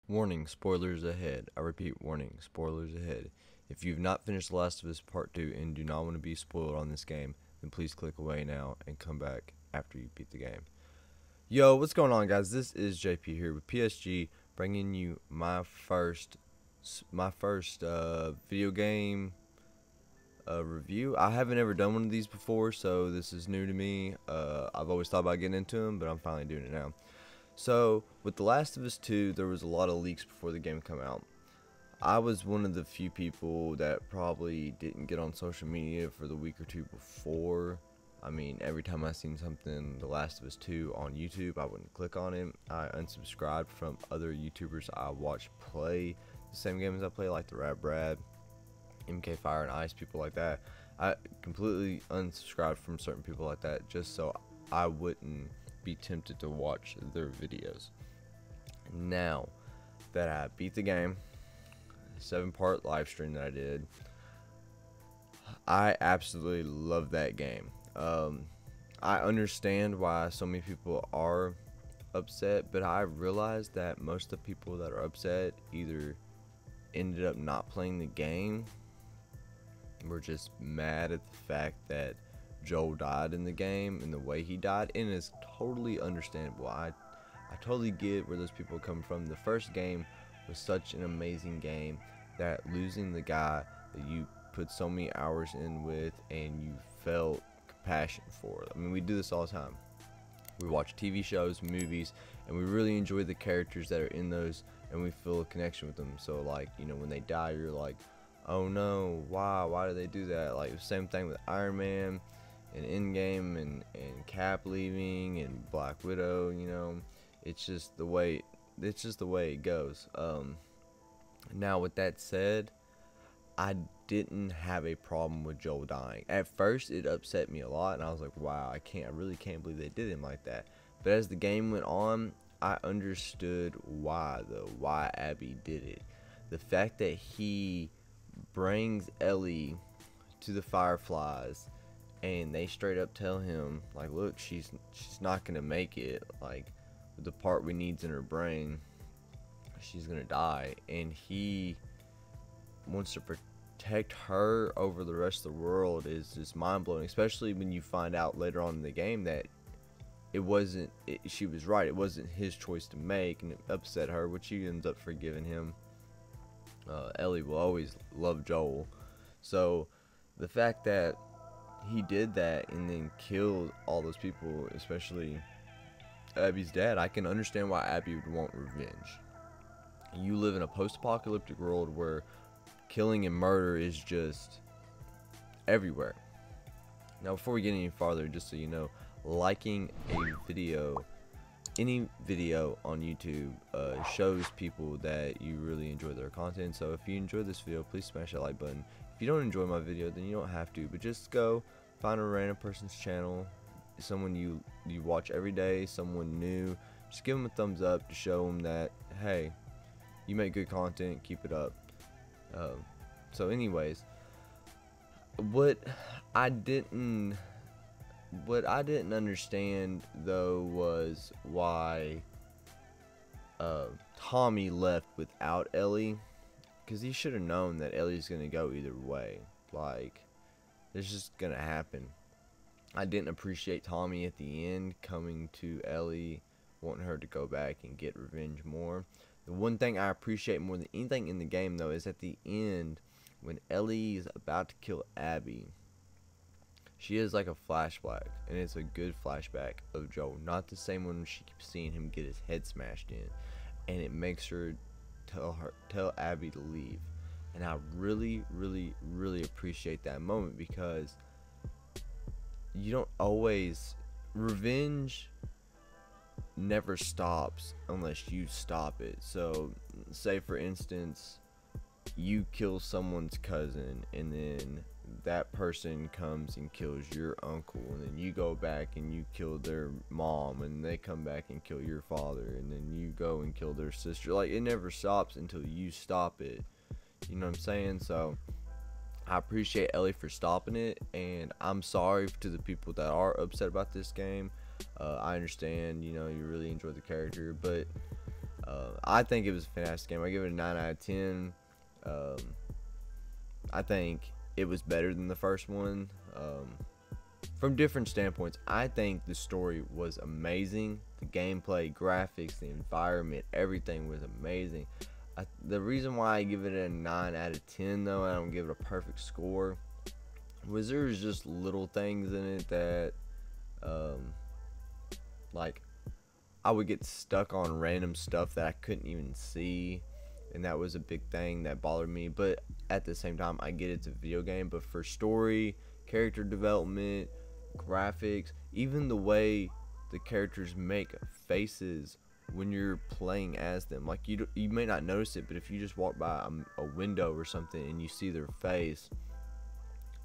Warning, spoilers ahead. I repeat, warning, spoilers ahead. If you've not finished The Last of Us Part 2 and do not want to be spoiled on this game, then please click away now and come back after you beat the game. Yo, what's going on, guys? This is JP here with PSG, bringing you my first video game review. I haven't ever done one of these before, so this is new to me. I've always thought about getting into them, but I'm finally doing it now. So, with The Last of Us 2, there was a lot of leaks before the game came out. I was one of the few people that probably didn't get on social media for the week or two before. I mean, every time I seen something The Last of Us 2 on YouTube, I wouldn't click on it. I unsubscribed from other YouTubers I watched play the same game as I play, like the Rad Brad, MK Fire and Ice, people like that. I completely unsubscribed from certain people like that just so I wouldn't be tempted to watch their videos. Now that I beat the game, 7-part live stream that I did, I absolutely love that game. I understand why so many people are upset, but I realized that most of the people that are upset either ended up not playing the game, were just mad at the fact that Joel died in the game and the way he died, and it's totally understandable. I totally get where those people come from. The first game was such an amazing game that losing the guy that you put so many hours in with and you felt compassion for. I mean, we do this all the time. We watch TV shows, movies, and we really enjoy the characters that are in those, and we feel a connection with them. So, like, you know, when they die, you're like, oh no, why do they do that? Like, the same thing with Iron Man and Endgame and Cap leaving and Black Widow. You know, it's just the way it goes. Now with that said, I didn't have a problem with Joel dying. At first it upset me a lot, and I was like, wow, I really can't believe they did him like that. But as the game went on, I understood why Abby did it. The fact that he brings Ellie to the Fireflies, and they straight up tell him, like, look, she's not gonna make it, like, with the part we needs in her brain, she's gonna die, and he wants to protect her over the rest of the world is just mind-blowing, especially when you find out later on in the game that she was right, it wasn't his choice to make, and it upset her, which she ends up forgiving him. Ellie will always love Joel, so the fact that he did that and then killed all those people, especially Abby's dad, I can understand why Abby would want revenge. You live in a post-apocalyptic world where killing and murder is just everywhere. Now, before we get any farther, just so you know, liking a video, any video on YouTube, shows people that you really enjoy their content. So if you enjoy this video, please smash that like button. If you don't enjoy my video, then you don't have to, but just go find a random person's channel, someone you watch every day, someone new, just give them a thumbs up to show them that, hey, you make good content, keep it up. So anyways, what I didn't understand though was why Tommy left without Ellie, because he should have known that Ellie's gonna go either way. Like, it's just gonna happen. I didn't appreciate Tommy at the end coming to Ellie, wanting her to go back and get revenge more. The one thing I appreciate more than anything in the game, though, is at the end, when Ellie is about to kill Abby, she has like a flashback, and it's a good flashback of Joel, not the same one she keeps seeing him get his head smashed in, and it makes her tell Abby to leave. And I really appreciate that moment, because you don't always, revenge never stops unless you stop it. So say for instance you kill someone's cousin, and then that person comes and kills your uncle, and then you go back and you kill their mom, and they come back and kill your father, and then you go and kill their sister. Like, it never stops until you stop it, you know what I'm saying? So I appreciate Ellie for stopping it, and I'm sorry to the people that are upset about this game. I understand, you know, you really enjoy the character, but I think it was a fantastic game. I give it a 9 out of 10. Um, I think it was better than the first one. From different standpoints, I think the story was amazing. The gameplay, graphics, the environment, everything was amazing. The reason why I give it a 9 out of 10, though, I don't give it a perfect score, was there's just little things in it that, like, I would get stuck on random stuff that I couldn't even see, and that was a big thing that bothered me. But at the same time, I get it's a video game, but for story, character development, graphics, even the way the characters make faces when you're playing as them, like you may not notice it, but if you just walk by a window or something and you see their face,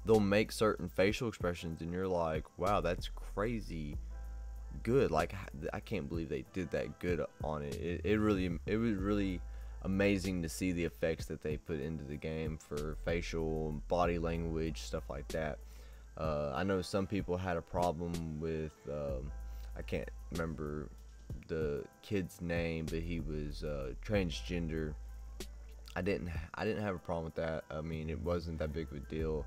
they'll make certain facial expressions and you're like, wow, that's crazy good. Like, I can't believe they did that good on it. It was really amazing to see the effects that they put into the game for facial, body language, stuff like that. I know some people had a problem with, I can't remember the kid's name, but he was transgender. I didn't have a problem with that. I mean, it wasn't that big of a deal.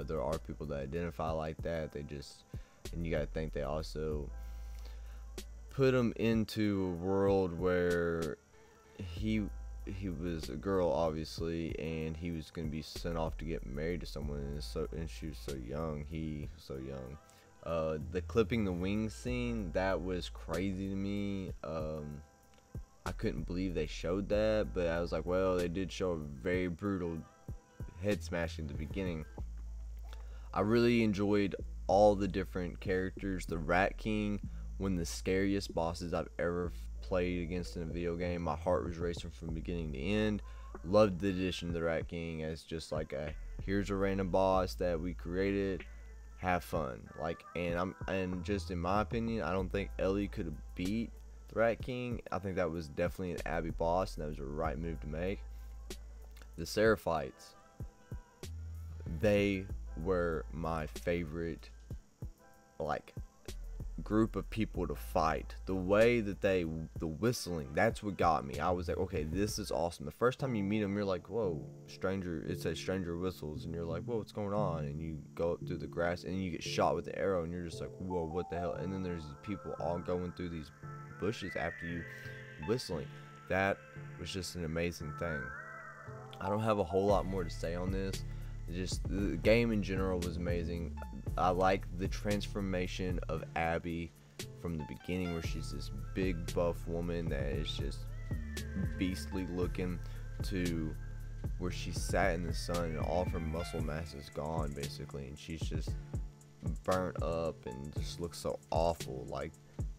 There are people that identify like that. And you gotta think they also put him into a world where he was a girl, obviously, and he was gonna be sent off to get married to someone, and she was so young. He was so young. The clipping the wings scene, that was crazy to me. I couldn't believe they showed that, but I was like, well, they did show a very brutal head smash in the beginning. I really enjoyed all the different characters. The Rat King, one of the scariest bosses I've ever played against in a video game. My heart was racing from beginning to end. Loved the addition of the Rat King as just like here's a random boss that we created, have fun. Like, and just in my opinion, I don't think Ellie could have beat the Rat King. I think that was definitely an Abby boss, and that was a right move to make. The Seraphites, they were my favorite, like, group of people to fight. The way that the whistling, that's what got me. I was like, okay, this is awesome. The first time you meet them, you're like, whoa, stranger, it says stranger whistles, and you're like, whoa, what's going on? And you go up through the grass and you get shot with the arrow, and you're just like, whoa, what the hell? And then there's these people all going through these bushes after you whistling. That was just an amazing thing. I don't have a whole lot more to say on this. Just the game in general was amazing. I like the transformation of Abby from the beginning, where she's this big buff woman that is just beastly looking, to where she sat in the sun and all of her muscle mass is gone basically, and she's just burnt up and just looks so awful. Like,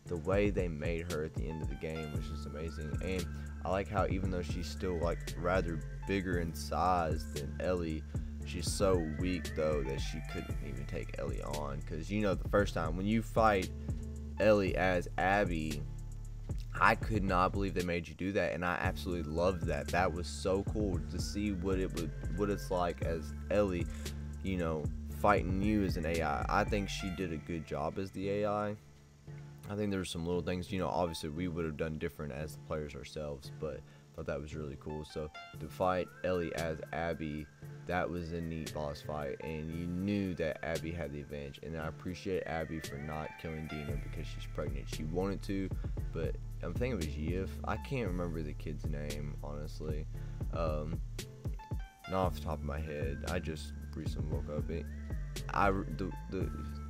the way they made her at the end of the game was just amazing. And I like how, even though she's still like rather bigger in size than Ellie, she's so weak though that she couldn't even take Ellie on. Because, you know, the first time when you fight Ellie as Abby, I could not believe they made you do that, and I absolutely loved that. That was so cool to see what it's like as Ellie, you know, fighting you as an AI. I think she did a good job as the AI. I think there's some little things, you know, obviously we would have done different as the players ourselves, but I thought that was really cool. So to fight Ellie as Abby, that was a neat boss fight, and you knew that Abby had the advantage. And I appreciate Abby for not killing Dina because she's pregnant. She wanted to, but I'm thinking it was Yif. I can't remember the kid's name, honestly. Not off the top of my head. I just recently woke up.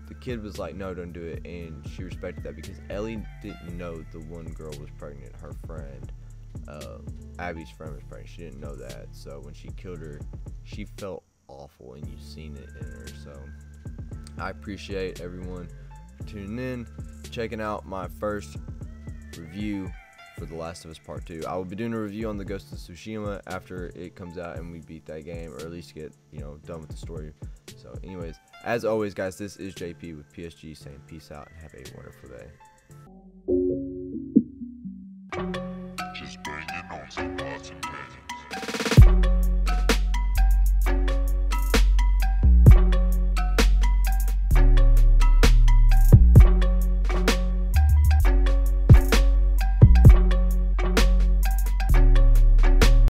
The kid was like, no, don't do it, and she respected that because Ellie didn't know the one girl was pregnant. Her friend, Abby's friend, was pregnant. She didn't know that, so when she killed her, she felt awful, and you've seen it in her. So I appreciate everyone for tuning in, checking out my first review for The Last of Us Part 2. I will be doing a review on the Ghost of Tsushima after it comes out and we beat that game, or at least get, you know, done with the story. So anyways, as always guys, this is JP with PSG saying peace out and have a wonderful day.